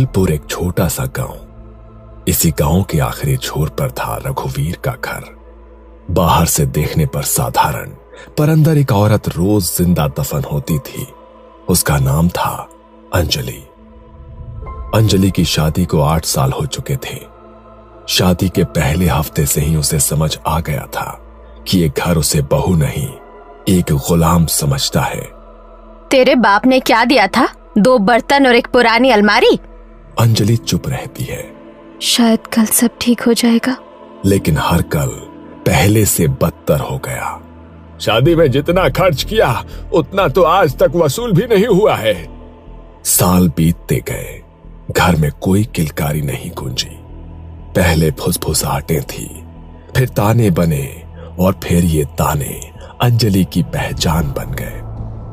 बेलपुर एक छोटा सा गांव। इसी गांव के आखिरी छोर पर था रघुवीर का घर। बाहर से देखने पर साधारण, पर अंदर एक औरत रोज जिंदा दफन होती थी। उसका नाम था अंजलि। अंजलि की शादी को 8 साल हो चुके थे। शादी के पहले हफ्ते से ही उसे समझ आ गया था कि ये घर उसे बहू नहीं, एक गुलाम समझता है। तेरे बाप ने क्या दिया था? 2 बर्तन और एक पुरानी अलमारी। अंजलि चुप रहती है। शायद कल सब ठीक हो जाएगा। लेकिन हर कल पहले से बदतर हो गया। शादी में जितना खर्च किया उतना तो आज तक वसूल भी नहीं हुआ है। साल बीतते गए, घर में कोई किलकारी नहीं गूंजी। पहले फुसफुसाहटें थी, फिर ताने बने और फिर ये ताने अंजलि की पहचान बन गए।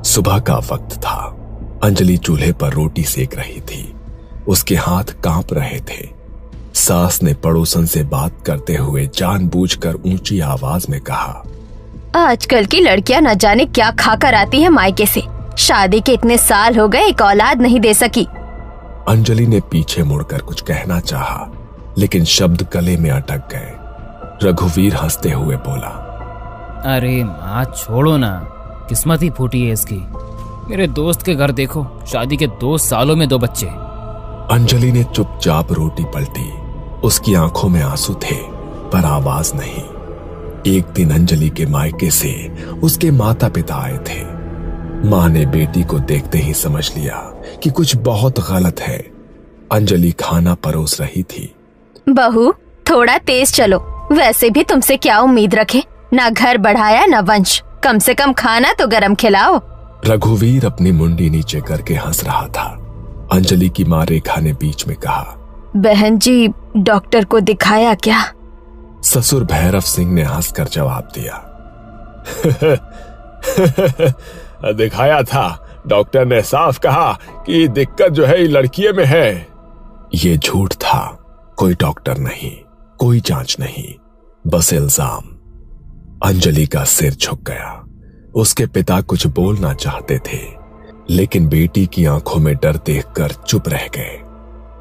सुबह का वक्त था। अंजलि चूल्हे पर रोटी सेक रही थी। उसके हाथ कांप रहे थे। सास ने पड़ोसन से बात करते हुए जानबूझकर ऊंची आवाज में कहा, आजकल की लड़कियां न जाने क्या खाकर आती है मायके से। शादी के इतने साल हो गए, एक औलाद नहीं दे सकी। अंजलि ने पीछे मुड़कर कुछ कहना चाहा, लेकिन शब्द गले में अटक गए। रघुवीर हंसते हुए बोला, अरे माँ छोड़ो ना, किस्मत ही फूटी है इसकी। मेरे दोस्त के घर देखो, शादी के 2 सालों में 2 बच्चे। अंजलि ने चुपचाप रोटी पलटी। उसकी आंखों में आंसू थे, पर आवाज नहीं। एक दिन अंजलि के मायके से उसके माता पिता आए थे। माँ ने बेटी को देखते ही समझ लिया कि कुछ बहुत गलत है। अंजलि खाना परोस रही थी। बहू, थोड़ा तेज चलो। वैसे भी तुमसे क्या उम्मीद रखे? ना घर बढ़ाया ना वंश, कम से कम खाना तो गरम खिलाओ। रघुवीर अपनी मुंडी नीचे करके हंस रहा था। अंजलि की माँ रेखा ने बीच में कहा, बहन जी, डॉक्टर को दिखाया क्या? ससुर भैरव सिंह ने हंसकर जवाब दिया, दिखाया था। डॉक्टर ने साफ कहा कि दिक्कत जो है लड़कियों में है। ये झूठ था। कोई डॉक्टर नहीं, कोई जांच नहीं, बस इल्जाम। अंजलि का सिर झुक गया। उसके पिता कुछ बोलना चाहते थे, लेकिन बेटी की आंखों में डर देखकर चुप रह गए।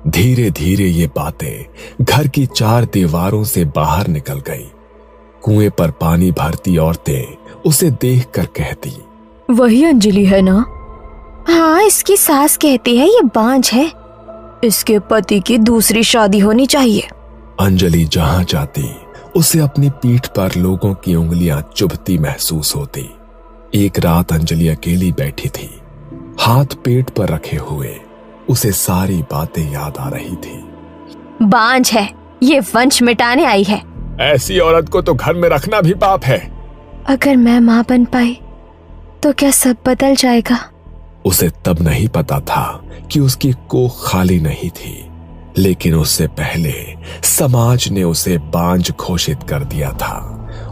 धीरे धीरे ये बातें घर की 4 दीवारों से बाहर निकल गई। कुएं पर पानी भरती औरतें उसे देखकर कहती, वही अंजलि है ना? हाँ, इसकी सास कहती है ये बांझ है। इसके पति की दूसरी शादी होनी चाहिए। अंजलि जहां जाती उसे अपनी पीठ पर लोगों की उंगलियां चुभती महसूस होती। एक रात अंजलि अकेली बैठी थी, हाथ पेट पर रखे हुए। उसे सारी बातें याद आ रही थी। बांझ है, ये वंश मिटाने आई है। ऐसी औरत को तो घर में रखना भी पाप है। अगर मैं माँ बन पाई तो क्या सब बदल जाएगा? उसे तब नहीं पता था कि उसकी कोख खाली नहीं थी, लेकिन उससे पहले समाज ने उसे बांझ घोषित कर दिया था।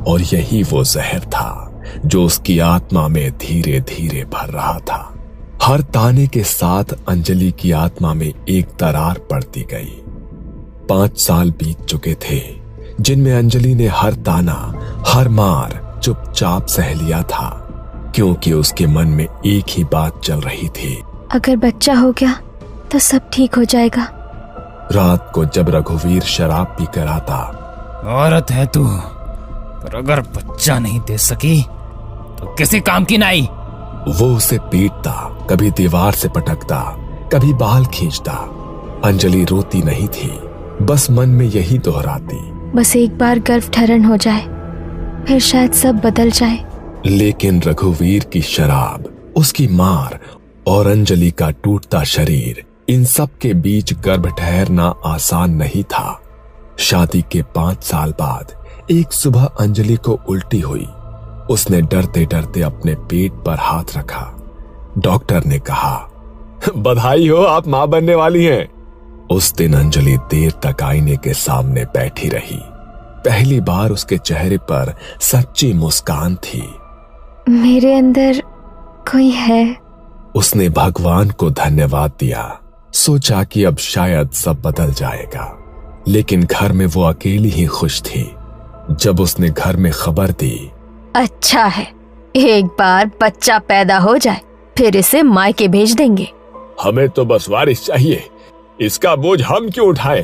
और यही वो जहर था जो उसकी आत्मा में धीरे धीरे भर रहा था। हर ताने के साथ अंजलि की आत्मा में एक दरार पड़ती गई। 5 साल बीत चुके थे, जिनमें अंजलि ने हर ताना, हर मार चुपचाप सह लिया था, क्योंकि उसके मन में एक ही बात चल रही थी, अगर बच्चा हो गया तो सब ठीक हो जाएगा। रात को जब रघुवीर शराब पीकर आता, औरत है तू, पर अगर बच्चा नहीं दे सकी तो किसी काम की नहीं। वो उसे पीटता, कभी दीवार से पटकता, कभी बाल खींचता। अंजलि रोती नहीं थी, बस मन में यही दोहराती, बस एक बार गर्भधारण हो जाए, फिर शायद सब बदल जाए। लेकिन रघुवीर की शराब, उसकी मार और अंजलि का टूटता शरीर, इन सब के बीच गर्भ ठहरना आसान नहीं था। शादी के 5 साल बाद एक सुबह अंजलि को उल्टी हुई। उसने डरते डरते अपने पेट पर हाथ रखा। डॉक्टर ने कहा, बधाई हो, आप मां बनने वाली हैं। उस दिन अंजलि देर तक आईने के सामने बैठी रही। पहली बार उसके चेहरे पर सच्ची मुस्कान थी। मेरे अंदर कोई है। उसने भगवान को धन्यवाद दिया। सोचा कि अब शायद सब बदल जाएगा, लेकिन घर में वो अकेली ही खुश थी। जब उसने घर में खबर दी, अच्छा है, एक बार बच्चा पैदा हो जाए, फिर इसे मायके भेज देंगे। हमें तो बस वारिस चाहिए, इसका बोझ हम क्यों उठाए?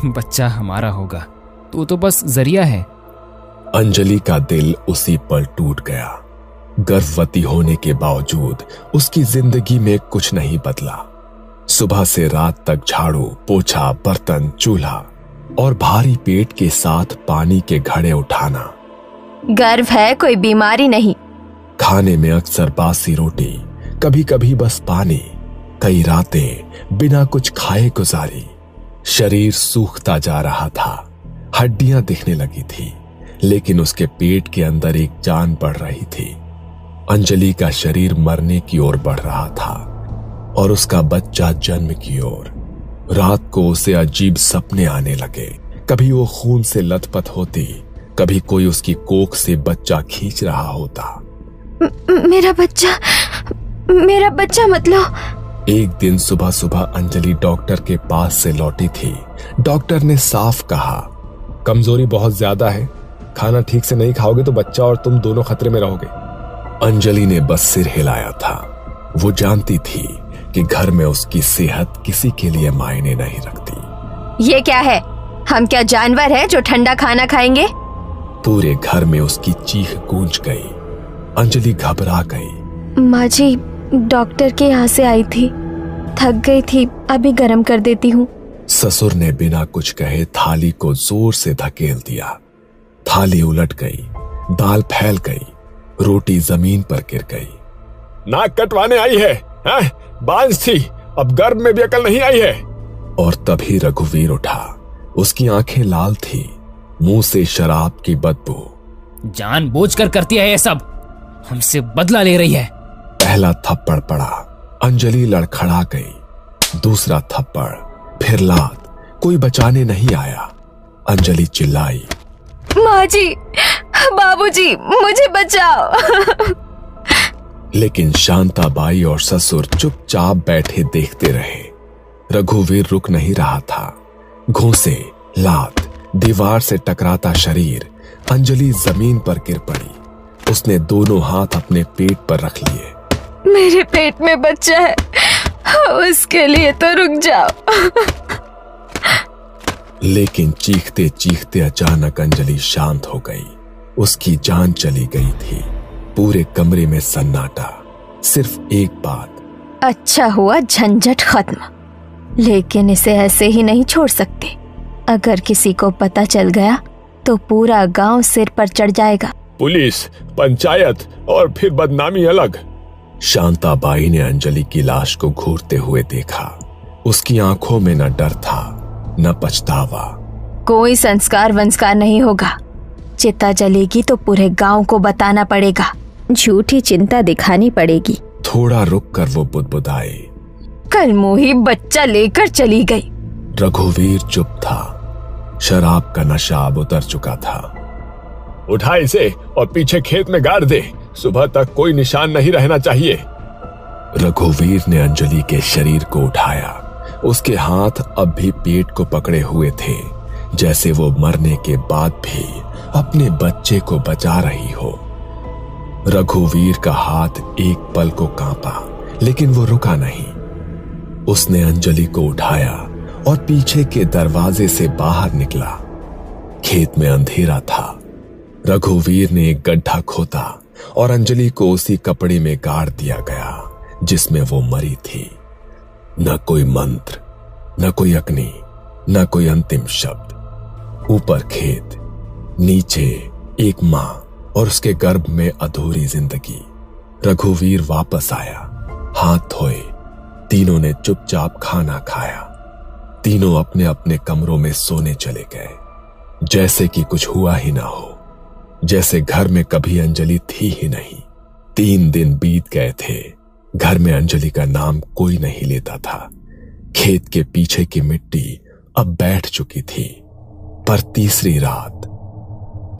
बच्चा हमारा होगा, तू तो बस जरिया है। अंजलि का दिल उसी पल टूट गया। गर्भवती होने के बावजूद उसकी जिंदगी में कुछ नहीं बदला। सुबह से रात तक झाड़ू, पोछा, बर्तन, चूल्हा और भारी पेट के साथ पानी के घड़े उठाना। गर्व है, कोई बीमारी नहीं। खाने में अक्सर बासी रोटी, कभी कभी बस पानी। कई रातें बिना कुछ खाए गुजारी। शरीर सूखता जा रहा था, हड्डियां दिखने लगी थी, लेकिन उसके पेट के अंदर एक जान बढ़ रही थी। अंजलि का शरीर मरने की ओर बढ़ रहा था और उसका बच्चा जन्म की ओर। रात को उसे अजीब सपने आने लगे। कभी वो खून से लथपथ होती, कभी कोई उसकी कोख से बच्चा खींच रहा होता। मेरा बच्चा मतलब। एक दिन सुबह सुबह अंजलि डॉक्टर के पास से लौटी थी। डॉक्टर ने साफ कहा, कमजोरी बहुत ज्यादा है, खाना ठीक से नहीं खाओगे तो बच्चा और तुम दोनों खतरे में रहोगे। अंजलि ने बस सिर हिलाया था। वो जानती थी कि घर में उसकी सेहत किसी के लिए मायने नहीं रखती। ये क्या है? हम क्या जानवर हैं जो ठंडा खाना खाएंगे? पूरे घर में उसकी चीख गूंज गई। अंजलि घबरा गई। माँ जी, डॉक्टर के यहाँ से आई थी, थक गई थी, अभी गर्म कर देती हूँ। ससुर ने बिना कुछ कहे थाली को जोर से धकेल दिया। थाली उलट गई, दाल फैल गई, रोटी जमीन पर गिर गई। नाक कटवाने आई है? बांझ थी, अब गर्भ में भी अकल नहीं आई है। और तभी रघुवीर उठा। उसकी आंखें लाल थी, मुंह से शराब की बदबू। जानबूझकर करती है ये सब, हमसे बदला ले रही है। पहला थप्पड़ पड़ा, अंजलि लड़खड़ा गई। दूसरा थप्पड़, फिर लात। कोई बचाने नहीं आया। अंजलि चिल्लाई, माँ जी, बाबूजी, मुझे बचाओ। लेकिन शांताबाई और ससुर चुपचाप बैठे देखते रहे। रघुवीर रुक नहीं रहा था। घूंसे, लात, दीवार से टकराता शरीर। अंजलि जमीन पर गिर पड़ी। उसने दोनों हाथ अपने पेट पर रख लिए। मेरे पेट में बच्चा है, उसके लिए तो रुक जाओ। लेकिन चीखते चीखते अचानक अंजलि शांत हो गई। उसकी जान चली गई थी। पूरे कमरे में सन्नाटा। सिर्फ एक बात, अच्छा हुआ झंझट खत्म, लेकिन इसे ऐसे ही नहीं छोड़ सकते। अगर किसी को पता चल गया तो पूरा गांव सिर पर चढ़ जाएगा। पुलिस, पंचायत और फिर बदनामी अलग। शांताबाई ने अंजलि की लाश को घूरते हुए देखा। उसकी आंखों में न डर था, न पछतावा। कोई संस्कार वंस्कार नहीं होगा। चिता जलेगी तो पूरे गांव को बताना पड़ेगा। झूठी चिंता दिखानी पड़ेगी। थोड़ा रुक कर वो बुदबुदाए, कल मोही बच्चा लेकर चली गई। रघुवीर चुप था। शराब का नशा अब उतर चुका था। उठा इसे और पीछे खेत में गाड़ दे, सुबह तक कोई निशान नहीं रहना चाहिए। रघुवीर ने अंजलि के शरीर को उठाया। उसके हाथ अब भी पेट को पकड़े हुए थे, जैसे वो मरने के बाद भी अपने बच्चे को बचा रही हो। रघुवीर का हाथ एक पल को कांपा, लेकिन वो रुका नहीं। उसने अंजलि को उठाया और पीछे के दरवाजे से बाहर निकला। खेत में अंधेरा था। रघुवीर ने एक गड्ढा खोदा और अंजलि को उसी कपड़े में गाड़ दिया गया जिसमें वो मरी थी। न कोई मंत्र, न कोई अग्नि, न कोई अंतिम शब्द। ऊपर खेत, नीचे एक मां और उसके गर्भ में अधूरी जिंदगी। रघुवीर वापस आया, हाथ धोए। तीनों ने चुपचाप खाना खाया। तीनों अपने अपने कमरों में सोने चले गए, जैसे कि कुछ हुआ ही ना हो, जैसे घर में कभी अंजलि थी ही नहीं। 3 दिन बीत गए थे। घर में अंजलि का नाम कोई नहीं लेता था। खेत के पीछे की मिट्टी अब बैठ चुकी थी। पर तीसरी रात,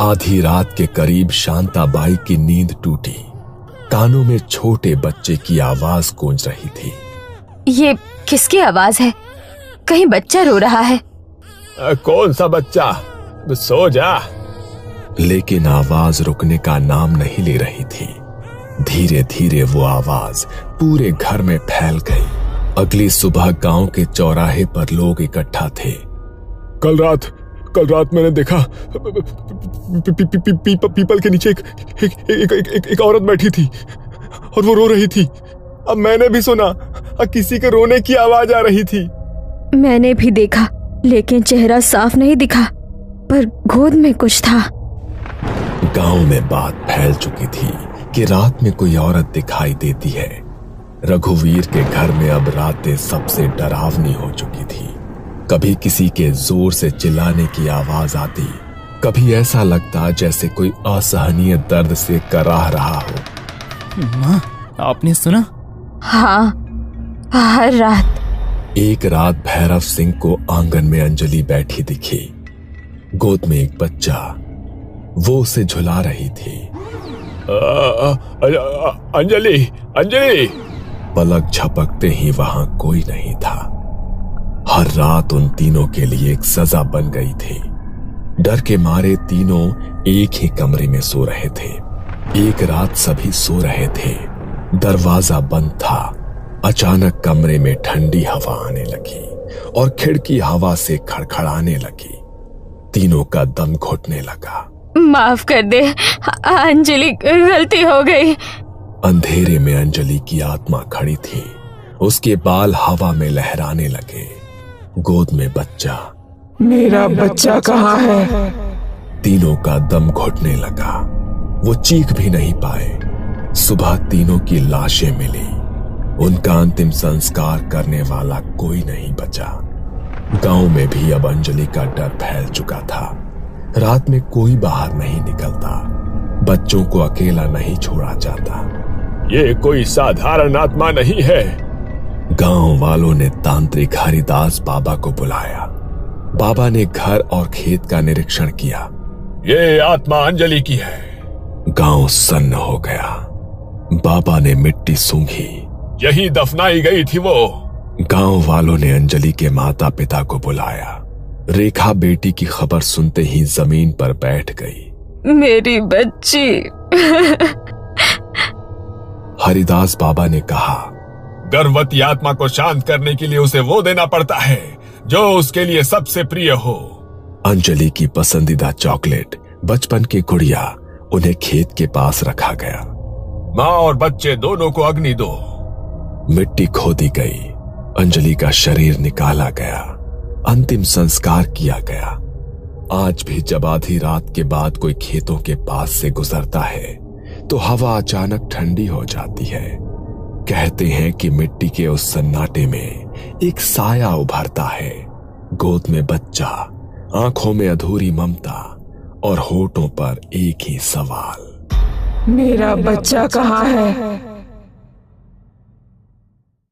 आधी रात के करीब शांताबाई की नींद टूटी। कानों में छोटे बच्चे की आवाज गूंज रही थी। ये किसकी आवाज है? कहीं बच्चा रो रहा है? कौन सा बच्चा? सो जा। लेकिन आवाज रुकने का नाम नहीं ले रही थी। धीरे धीरे वो आवाज पूरे घर में फैल गई। अगली सुबह गांव के चौराहे पर लोग इकट्ठा थे। कल रात मैंने देखा पीपल के नीचे एक औरत बैठी थी और वो रो रही थी। अब मैंने भी सुना किसी के रोने की आवाज आ रही थी। मैंने भी देखा, लेकिन चेहरा साफ नहीं दिखा, पर गोद में कुछ था। गांव में बात फैल चुकी थी कि रात में कोई औरत दिखाई देती है। रघुवीर के घर में अब रातें सबसे डरावनी हो चुकी थी। कभी किसी के जोर से चिल्लाने की आवाज आती, कभी ऐसा लगता जैसे कोई असहनीय दर्द से कराह रहा हो। माँ, आपने सुना? हाँ, हर रात। एक रात भैरव सिंह को आंगन में अंजलि बैठी दिखी। गोद में एक बच्चा, वो उसे झुला रही थी। अंजलि। पलक झपकते ही वहां कोई नहीं था। हर रात उन तीनों के लिए एक सजा बन गई थी। डर के मारे तीनों एक ही कमरे में सो रहे थे। एक रात सभी सो रहे थे, दरवाजा बंद था। अचानक कमरे में ठंडी हवा आने लगी और खिड़की हवा से खड़खड़ाने लगी। तीनों का दम घुटने लगा। माफ कर दे अंजलि, गलती हो गई। अंधेरे में अंजलि की आत्मा खड़ी थी। उसके बाल हवा में लहराने लगे। गोद में बच्चा। मेरा बच्चा कहाँ है? तीनों का दम घुटने लगा। वो चीख भी नहीं पाए। सुबह तीनों की लाशें मिली। उनका अंतिम संस्कार करने वाला कोई नहीं बचा। गांव में भी अब अंजलि का डर फैल चुका था। रात में कोई बाहर नहीं निकलता। बच्चों को अकेला नहीं छोड़ा जाता। ये कोई साधारण आत्मा नहीं है। गांव वालों ने तांत्रिक हरिदास बाबा को बुलाया। बाबा ने घर और खेत का निरीक्षण किया। ये आत्मा अंजलि की है। गांव सन्न हो गया। बाबा ने मिट्टी सूंघी। यही दफनाई गई थी वो। गांव वालों ने अंजलि के माता पिता को बुलाया। रेखा बेटी की खबर सुनते ही जमीन पर बैठ गई। मेरी बच्ची। हरिदास बाबा ने कहा, गर्भवती आत्मा को शांत करने के लिए उसे वो देना पड़ता है जो उसके लिए सबसे प्रिय हो। अंजलि की पसंदीदा चॉकलेट, बचपन की गुड़िया, उन्हें खेत के पास रखा गया। माँ और बच्चे दोनों को अग्नि दो। मिट्टी खोदी गई। अंजलि का शरीर निकाला गया। अंतिम संस्कार किया गया। आज भी जब आधी रात के बाद कोई खेतों के पास से गुजरता है तो हवा अचानक ठंडी हो जाती है। कहते हैं कि मिट्टी के उस सन्नाटे में एक साया उभरता है। गोद में बच्चा, आंखों में अधूरी ममता और होठों पर एक ही सवाल, मेरा बच्चा कहाँ है?